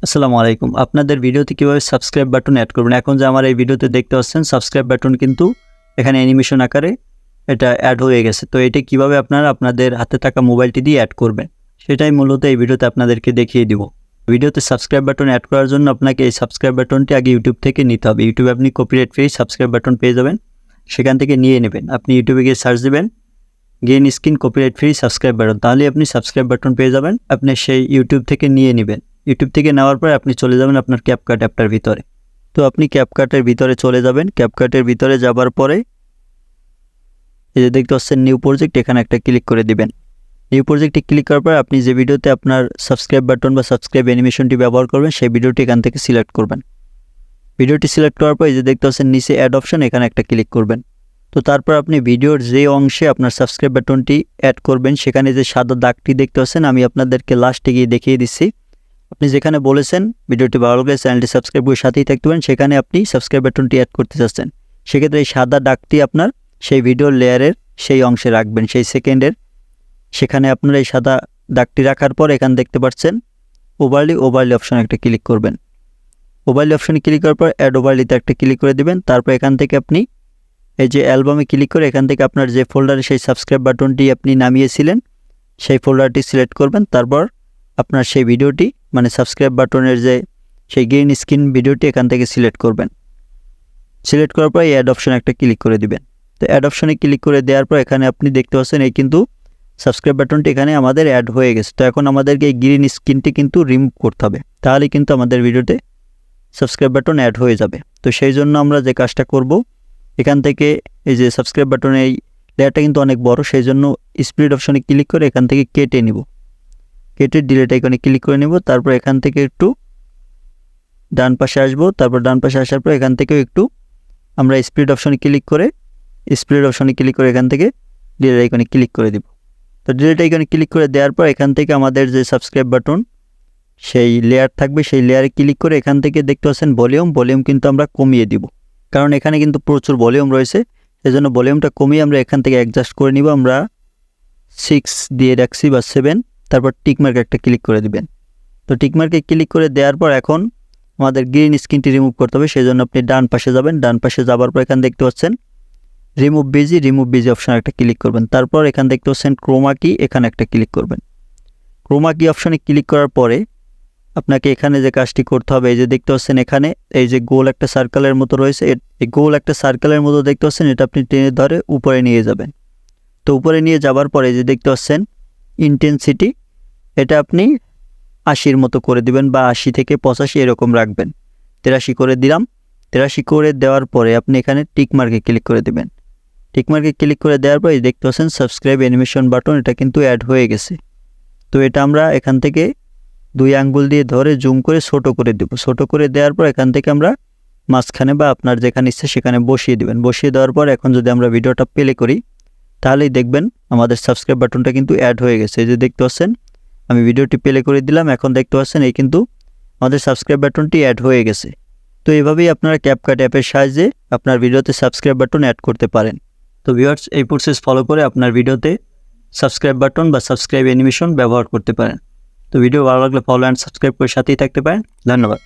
আসসালামু আলাইকুম। আপনাদের ভিডিওতে কিভাবে সাবস্ক্রাইব বাটন অ্যাড করবেন। এখন যে আমার এই ভিডিওতে দেখতে পাচ্ছেন সাবস্ক্রাইব বাটন কিন্তু এখানে অ্যানিমেশন আকারে এটা অ্যাড হয়ে গেছে। তো এটা কিভাবে আপনারা আপনাদের হাতে থাকা মোবাইলটি দিয়ে অ্যাড করবেন সেটাই মূলত এই ভিডিওতে আপনাদেরকে দেখিয়ে দিব। ভিডিওতে সাবস্ক্রাইব বাটন অ্যাড করার জন্য আপনাকে এই সাবস্ক্রাইব বাটনটি আগে ইউটিউব থেকে নিতে হবে। ইউটিউবে আপনি কপিরাইট ফ্রি সাবস্ক্রাইব বাটন পেয়ে যাবেন, সেখান থেকে নিয়ে নেবেন। আপনি ইউটিউবে গিয়ে সার্চ দেবেন green screen copyright free subscribe button, তাহলে আপনি সাবস্ক্রাইব বাটন পেয়ে যাবেন। আপনি সেই ইউটিউব থেকে নিয়ে নেবেন। ইউটিউব থেকে নেওয়ার পরে আপনি চলে যাবেন আপনার ক্যাপকাট অ্যাপটার ভিতরে। তো আপনি ক্যাপকাটের ভিতরে চলে যাবেন। ক্যাপকাটের ভিতরে যাবার পরে এই যে দেখতে পাচ্ছেন নিউ প্রজেক্ট, এখানে একটা ক্লিক করে দিবেন। নিউ প্রজেক্টে ক্লিক করার পর আপনি যে ভিডিওতে আপনার সাবস্ক্রাইব বাটন বা সাবস্ক্রাইব অ্যানিমেশনটি ব্যবহার করবেন সেই ভিডিওটি এখান থেকে সিলেক্ট করবেন। ভিডিওটি সিলেক্ট করার পর এই যে দেখতে পাচ্ছেন নিচে অ্যাড অপশন, এখানে একটা ক্লিক করবেন। তো তারপর আপনি ভিডিওর যে অংশে আপনার সাবস্ক্রাইব বাটনটি অ্যাড করবেন সেখানে যে সাদা দাগটি দেখতে পাচ্ছেন, আমি আপনাদেরকে লাস্টে গিয়ে দেখিয়ে দিচ্ছি। আপনি যেখানে বলেছেন ভিডিওটি ভালো লাগলে চ্যানেলটি সাবস্ক্রাইব করে সাথেই থাকতে পারেন, সেখানে আপনি সাবস্ক্রাইব বাটনটি অ্যাড করতে চাচ্ছেন। সেক্ষেত্রে এই সাদা দাগটি আপনার সেই ভিডিওর লেয়ারের সেই অংশে রাখবেন, সেই সেকেন্ডের। সেখানে আপনার এই সাদা দাগটি রাখার পর এখানে দেখতে পাচ্ছেন ওভারলি অপশন একটা ক্লিক করবেন। ওভারলি অপশনে ক্লিক করার পর অ্যাড ওভারলিতে একটা ক্লিক করে দিবেন। তারপর এখান থেকে আপনি এই যে অ্যালবামে ক্লিক করে এখান থেকে আপনার যে ফোল্ডারে সেই সাবস্ক্রাইব বাটনটি আপনি নামিয়েছিলেন সেই ফোল্ডারটি সিলেক্ট করবেন। তারপর আপনার সেই ভিডিওটি মানে সাবস্ক্রাইব বাটনের যে সেই গ্রিন স্ক্রিন ভিডিওটি এখান থেকে সিলেক্ট করবেন। সিলেক্ট করার পর এই অ্যাড অপশনে একটা ক্লিক করে দিবেন। তো অ্যাড অপশনে ক্লিক করে দেওয়ার পর এখানে আপনি দেখতে পাচ্ছেন এই কিন্তু সাবস্ক্রাইব বাটনটি এখানে আমাদের অ্যাড হয়ে গেছে। তো এখন আমাদেরকে এই গ্রিন স্ক্রিনটি কিন্তু রিমুভ করতে হবে, তাহলে কিন্তু আমাদের ভিডিওতে সাবস্ক্রাইব বাটন অ্যাড হয়ে যাবে। তো সেই জন্য আমরা যে কাজটা করব, এখান থেকে এই যে সাবস্ক্রাইব বাটনের এই লেয়ারটা কিন্তু অনেক বড়, সেই জন্য স্প্লিট অপশনে ক্লিক করে এখান থেকে কেটে নিব। কেটে ডিলিট আইকনে ক্লিক করে নেব। তারপর এখান থেকে একটু ডান পাশে আসব। তারপর ডান পাশে আসার পর এখান থেকেও একটু আমরা স্প্লিট অপশনে ক্লিক করে এখান থেকে ডিলিট আইকনে ক্লিক করে দিব। তো ডিলিট আইকনে ক্লিক করে দেওয়ার পর এখান থেকে আমাদের যে সাবস্ক্রাইব বাটন সেই লেয়ার থাকবে, সেই লেয়ারে ক্লিক করে এখান থেকে দেখতে পাচ্ছেন ভলিউম কিন্তু আমরা কমিয়ে দিব, কারণ এখানে কিন্তু প্রচুর ভলিউম রয়েছে। সেজন্য ভলিউমটা কমিয়ে আমরা এখান থেকে অ্যাডজাস্ট করে নিব। আমরা 6 দিয়ে রাখছি বা 7। তারপর টিকমার্ক একটা ক্লিক করে দিবেন। তো টিকমার্কে ক্লিক করে দেওয়ার পর এখন আমাদের গ্রিন স্ক্রিনটি রিমুভ করতে হবে, সেই জন্য আপনি ডান পাশে যাবেন। ডান পাশে যাবার পর এখানে দেখতে পাচ্ছেন রিমুভ বিজি অপশন একটা ক্লিক করবেন। তারপর এখানে দেখতে পাচ্ছেন ক্রোমা কি, এখানে একটা ক্লিক করবেন। ক্রোমা কি অপশনে ক্লিক করার পরে আপনাকে এখানে যে কাজটি করতে হবে, এই যে দেখতে পাচ্ছেন এখানে এই যে গোল একটা সার্কেলের মতো রয়েছে, এই গোল একটা সার্কেলের মতো দেখতে পাচ্ছেন, এটা আপনি টেনে ধরে উপরে নিয়ে যাবেন। তো উপরে নিয়ে যাবার পরে যে দেখতে পাচ্ছেন ইন্টেন্সিটি, এটা আপনি 80-র মতো করে দিবেন বা 80 থেকে 85 এরকম রাখবেন। 83 করে দিলাম। 83 করে দেওয়ার পরে আপনি এখানে টিকমার্কে ক্লিক করে দিবেন। টিকমার্কে ক্লিক করে দেওয়ার পরে দেখতে পাচ্ছেন সাবস্ক্রাইব অ্যানিমেশন বাটন, এটা কিন্তু অ্যাড হয়ে গেছে। তো এটা আমরা এখান থেকে 2 আঙ্গুল দিয়ে ধরে জুম করে ছোট করে দেব। ছোট করে দেওয়ার পর এখান থেকে আমরা মাঝখানে বা আপনার যেখানে ইচ্ছে সেখানে বসিয়ে দিবেন। বসিয়ে দেওয়ার পর এখন যদি আমরা ভিডিওটা প্লে করি তাহলেই দেখবেন আমাদের সাবস্ক্রাইব বাটনটা কিন্তু অ্যাড হয়ে গেছে। এই যে দেখতে পাচ্ছেন আমি ভিডিওটি প্লে করে দিলাম, এখন দেখতে পাচ্ছেন এই কিন্তু আমাদের সাবস্ক্রাইব বাটনটি অ্যাড হয়ে গেছে। তো এভাবেই আপনারা ক্যাপকাট অ্যাপের সাহায্যে আপনার ভিডিওতে সাবস্ক্রাইব বাটন অ্যাড করতে পারেন। তো ভিউয়ার্স, এই প্রসেস ফলো করে আপনার ভিডিওতে সাবস্ক্রাইব বাটন বা সাবস্ক্রাইব অ্যানিমেশন ব্যবহার করতে পারেন। তো ভিডিও ভালো লাগলে ফলো অ্যান্ড সাবস্ক্রাইব করে সাথেই থাকতে পারেন। ধন্যবাদ।